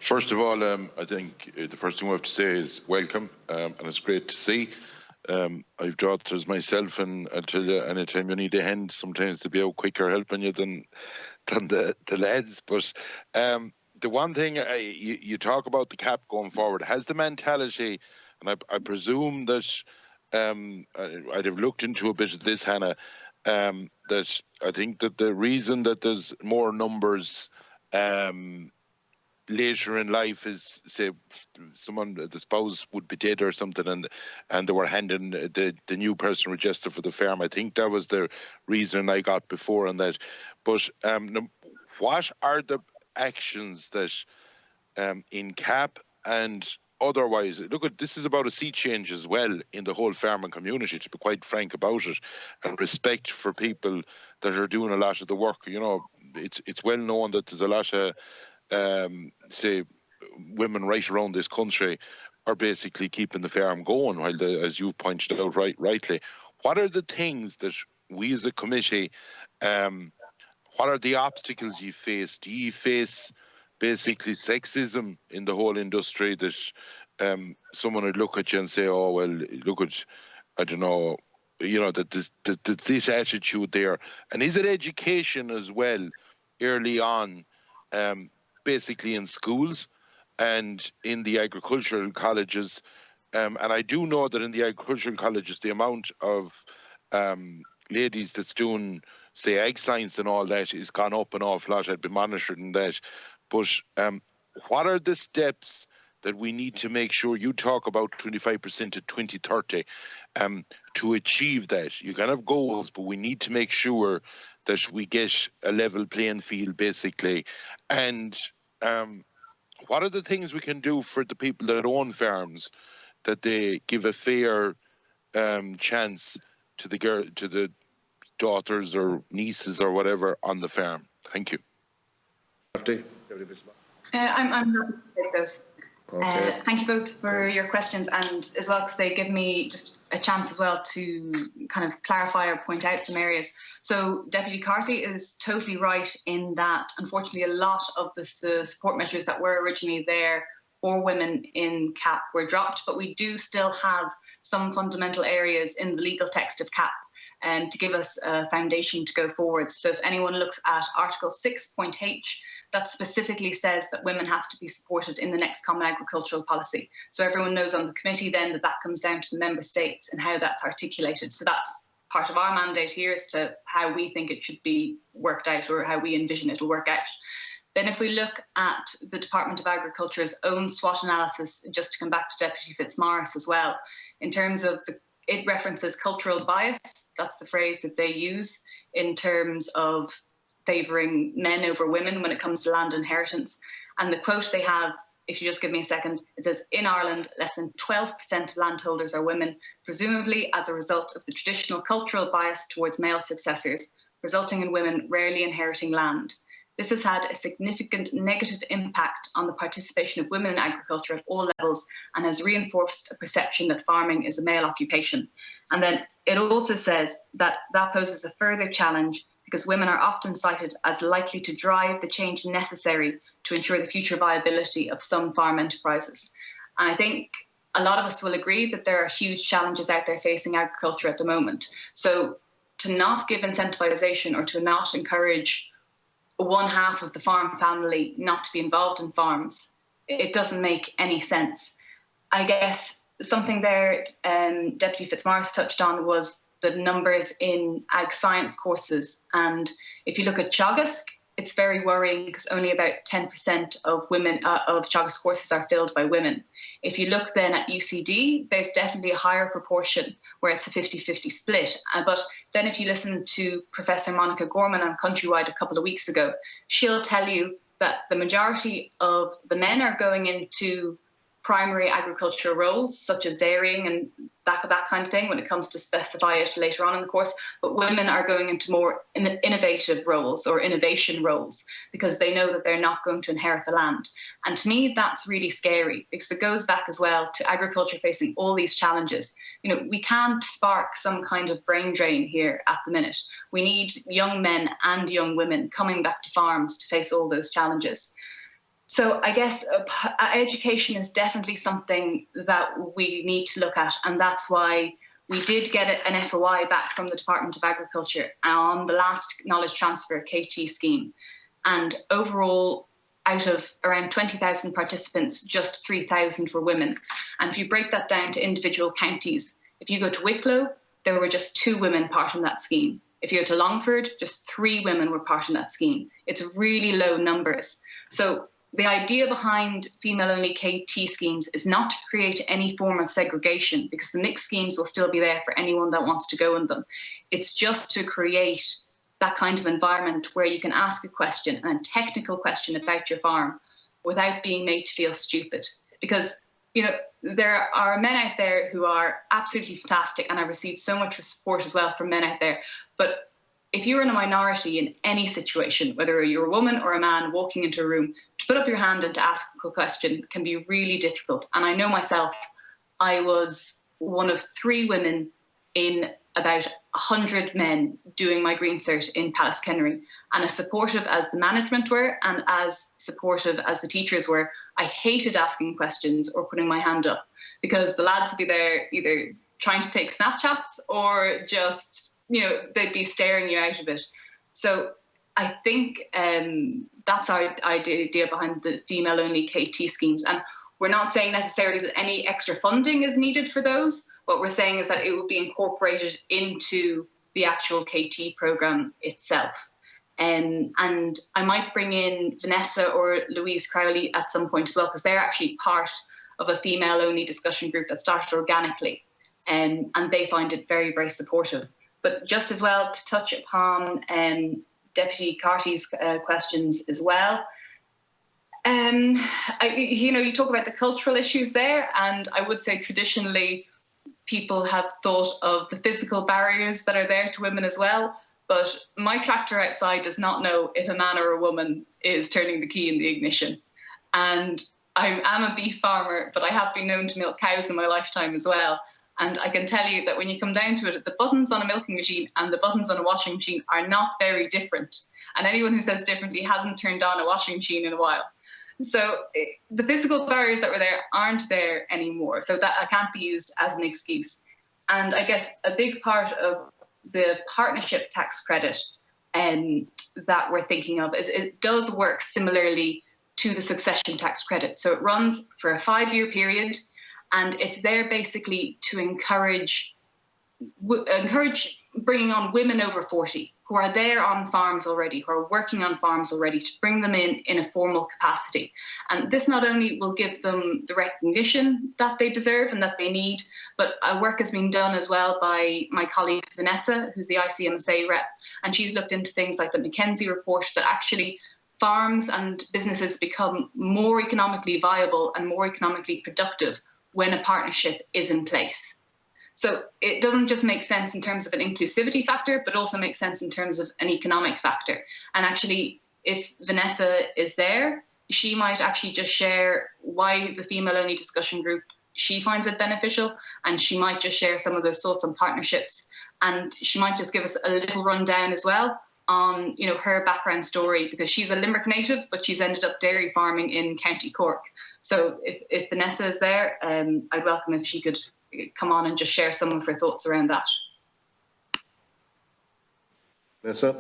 First of all, I think the first thing we have to say is welcome, and it's great to see. I've daughters myself, and I tell you, anytime you need a hand, sometimes to be out quicker helping you than the lads. But the one thing you talk about the cap going forward, has the mentality, and I presume that I'd have looked into a bit of this, Hannah, that I think that the reason that there's more numbers later in life is, say, someone, the spouse would be dead or something, and they were handing the new person register for the farm. I think that was the reason I got before on that. But what are the actions that in CAP and otherwise, look, at this is about a sea change as well in the whole farming community, to be quite frank about it, and respect for people that are doing a lot of the work. You know, it's well known that there's a lot of say, women right around this country are basically keeping the farm going, while, as you've pointed out rightly, what are the things that we as a committee, what are the obstacles you face? Do you face basically sexism in the whole industry, that someone would look at you and say, oh, well, look at, I don't know, you know, that this attitude there? And is it education as well early on, basically in schools and in the agricultural colleges? And I do know that in the agricultural colleges, the amount of ladies that's doing, say, ag science and all that is gone up an awful lot. I'd been monitoring that. But what are the steps that we need to make sure? You talk about 25% to 2030 to achieve that. You can have goals, but we need to make sure that we get a level playing field, basically. And what are the things we can do for the people that own farms, that they give a fair chance to the daughters or nieces or whatever on the farm? Thank you. I'm happy to take those. Okay. Thank you both for your questions, and as well, because they give me just a chance as well to kind of clarify or point out some areas. So Deputy Carthy is totally right in that, unfortunately, a lot of the support measures that were originally there for women in CAP were dropped, but we do still have some fundamental areas in the legal text of CAP to give us a foundation to go forward. So if anyone looks at Article 6.h, that specifically says that women have to be supported in the next Common Agricultural Policy. So everyone knows on the committee then that comes down to the member states and how that's articulated. So that's part of our mandate here as to how we think it should be worked out, or how we envision it'll work out. Then if we look at the Department of Agriculture's own SWOT analysis, just to come back to Deputy Fitzmaurice as well, in terms of it references cultural bias. That's the phrase that they use in terms of favouring men over women when it comes to land inheritance. And the quote they have, if you just give me a second, it says, in Ireland, less than 12% of landholders are women, presumably as a result of the traditional cultural bias towards male successors, resulting in women rarely inheriting land. This has had a significant negative impact on the participation of women in agriculture at all levels, and has reinforced a perception that farming is a male occupation. And then it also says that poses a further challenge, because women are often cited as likely to drive the change necessary to ensure the future viability of some farm enterprises. And I think a lot of us will agree that there are huge challenges out there facing agriculture at the moment. So to not give incentivization, or to not encourage one half of the farm family not to be involved in farms, it doesn't make any sense. I guess something there Deputy Fitzmaurice touched on was the numbers in ag science courses. And if you look at Teagasc, it's very worrying, because only about 10% of women of Teagasc courses are filled by women. If you look then at UCD, there's definitely a higher proportion where it's a 50-50 split. But then if you listen to Professor Monica Gorman on Countrywide a couple of weeks ago, she'll tell you that the majority of the men are going into primary agricultural roles, such as dairying and that kind of thing, when it comes to specify it later on in the course. But women are going into more innovative roles, or innovation roles, because they know that they're not going to inherit the land. And to me, that's really scary, because it goes back as well to agriculture facing all these challenges. You know, we can't spark some kind of brain drain here at the minute. We need young men and young women coming back to farms to face all those challenges. So I guess education is definitely something that we need to look at, and that's why we did get an FOI back from the Department of Agriculture on the last knowledge transfer KT scheme. And overall, out of around 20,000 participants, just 3,000 were women. And if you break that down to individual counties, if you go to Wicklow, there were just 2 women part in that scheme. If you go to Longford, just 3 women were part in that scheme. It's really low numbers. So the idea behind female-only KT schemes is not to create any form of segregation, because the mixed schemes will still be there for anyone that wants to go in them. It's just to create that kind of environment where you can ask a question, a technical question about your farm, without being made to feel stupid. Because, you know, there are men out there who are absolutely fantastic, and I've received so much support as well from men out there. But if you're in a minority in any situation, whether you're a woman or a man walking into a room, to put up your hand and to ask a question can be really difficult. And I know myself, I was one of 3 women in about 100 men doing my green cert in Pallaskenry. And as supportive as the management were and as supportive as the teachers were, I hated asking questions or putting my hand up, because the lads would be there either trying to take Snapchats or just, you know, they'd be staring you out of it. So I think that's our idea behind the female-only KT schemes. And we're not saying necessarily that any extra funding is needed for those. What we're saying is that it will be incorporated into the actual KT programme itself. And I might bring in Vanessa or Louise Crowley at some point as well, because they're actually part of a female-only discussion group that started organically. And they find it very, very supportive. But just as well to touch upon Deputy Carty's questions as well. You know, you talk about the cultural issues there, and I would say traditionally people have thought of the physical barriers that are there to women as well. But my tractor outside does not know if a man or a woman is turning the key in the ignition. And I am a beef farmer, but I have been known to milk cows in my lifetime as well. And I can tell you that when you come down to it, the buttons on a milking machine and the buttons on a washing machine are not very different. And anyone who says differently hasn't turned on a washing machine in a while. So the physical barriers that were there aren't there anymore. So that can't be used as an excuse. And I guess a big part of the partnership tax credit that we're thinking of is it does work similarly to the succession tax credit. So it runs for a 5-year period, and it's there basically to encourage bringing on women over 40 who are there on farms already, who are working on farms already, to bring them in a formal capacity. And this not only will give them the recognition that they deserve and that they need, but work has been done as well by my colleague Vanessa, who's the ICMSA rep, and she's looked into things like the McKenzie report, that actually farms and businesses become more economically viable and more economically productive when a partnership is in place. So it doesn't just make sense in terms of an inclusivity factor, but also makes sense in terms of an economic factor. And actually, if Vanessa is there, she might actually just share why the female-only discussion group, she finds it beneficial, and she might just share some of those thoughts on partnerships. And she might just give us a little rundown as well on, you know, her background story, because she's a Limerick native, but she's ended up dairy farming in County Cork. So if Vanessa is there, I'd welcome if she could come on and just share some of her thoughts around that. Vanessa?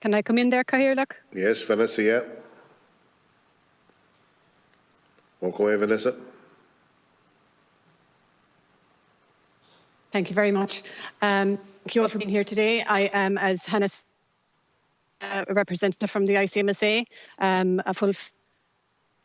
Can I come in there, Cahirlach? Yes, Vanessa, yeah. Walk away, Vanessa. Thank you very much. Thank you all for being here today. I am, as Hannah, a representative from the ICMSA, a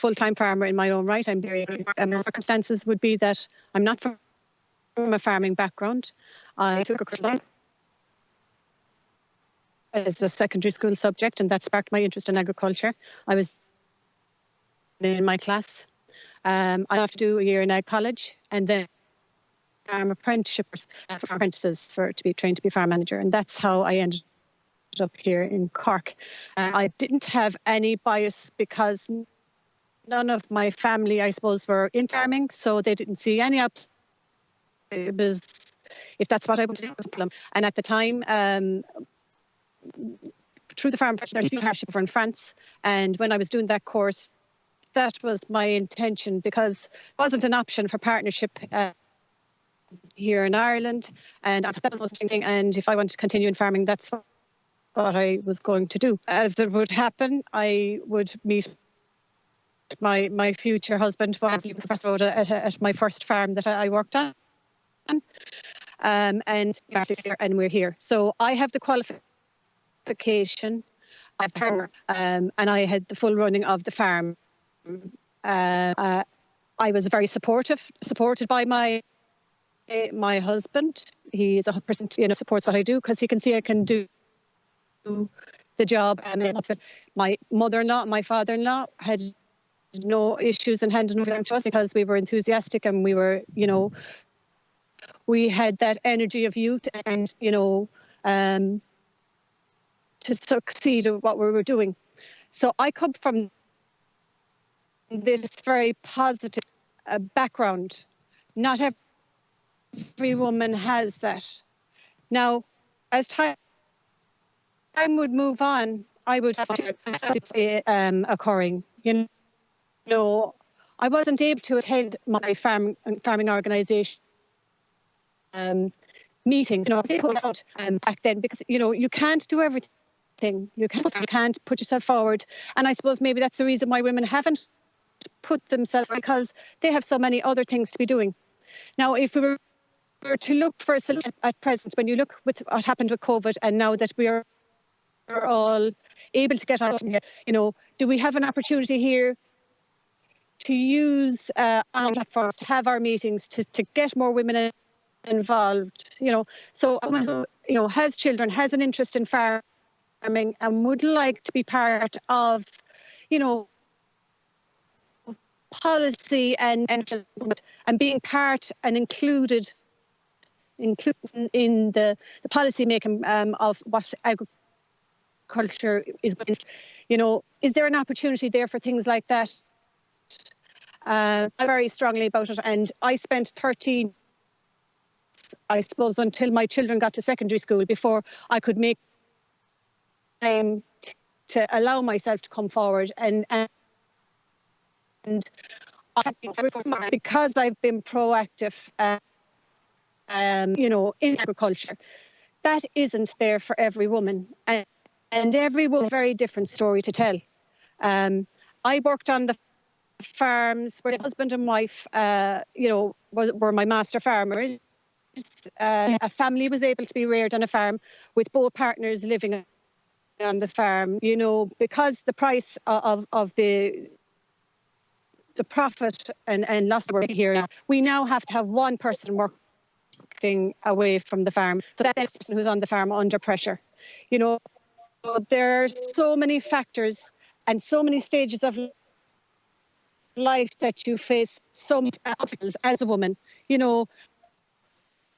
full-time farmer in my own right. I'm very my circumstances would be that I'm not from a farming background. I took a course as a secondary school subject, and that sparked my interest in agriculture. I was in my class. I have to do a year in ag college, and then farm apprenticeships for apprentices to be trained to be farm manager, and that's how I ended up here in Cork. I didn't have any bias because none of my family, I suppose, were in farming, so they didn't see any up. It was, if that's what I wanted to do, it was a problem. And at the time, through the farm partnership over in France. And when I was doing that course, that was my intention, because it wasn't an option for partnership here in Ireland. And that was the most interesting thing. And if I wanted to continue in farming, that's what I was going to do. As it would happen, I would meet my future husband was at my first farm that I worked on. And we're here. So I have the qualification of farmer, and I had the full running of the farm. I was very supported by my husband. He is 100%, supports what I do, because he can see I can do the job. And my mother-in-law, my father-in-law had no issues in handing over to us, because we were enthusiastic and we were, we had that energy of youth and, to succeed at what we were doing. So I come from this very positive background. Not every woman has that. Now, as time would move on, I would have occurring. I wasn't able to attend my farming organisation meetings. Back then, because you can't do everything. You can't put yourself forward, and I suppose maybe that's the reason why women haven't put themselves, because they have so many other things to be doing. Now, if we were to look for a solution at present, when you look with what happened with COVID, and now that we are all able to get on here, do we have an opportunity here to use on platforms to have our meetings to get more women involved? So a woman who has children, has an interest in farming, and would like to be part of, policy and being part and included in the policy making of what agriculture is. Is there an opportunity there for things like that? I very strongly about it, and I spent 13, I suppose, until my children got to secondary school before I could make time to allow myself to come forward and because I've been proactive, in agriculture. That isn't there for every woman, and every woman has a very different story to tell. I worked on the farms where the husband and wife, were my master farmers. A family was able to be reared on a farm with both partners living on the farm. Because the price of the profit and loss we're here, we now have to have one person working away from the farm. So that next person who's on the farm under pressure. There are so many factors and so many stages of life that you face, so many obstacles as a woman.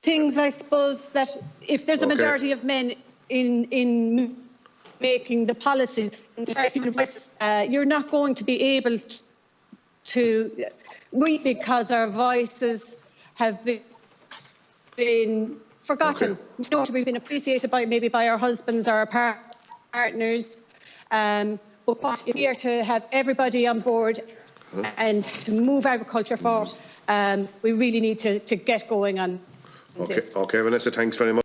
Things, I suppose, that if there's a majority of men in making the policies, you're not going to be able to, because our voices have been forgotten. We've been appreciated by our husbands or our partners. But if we are to have everybody on board and to move agriculture forward, we really need to get going on this. Okay, Vanessa, thanks very much.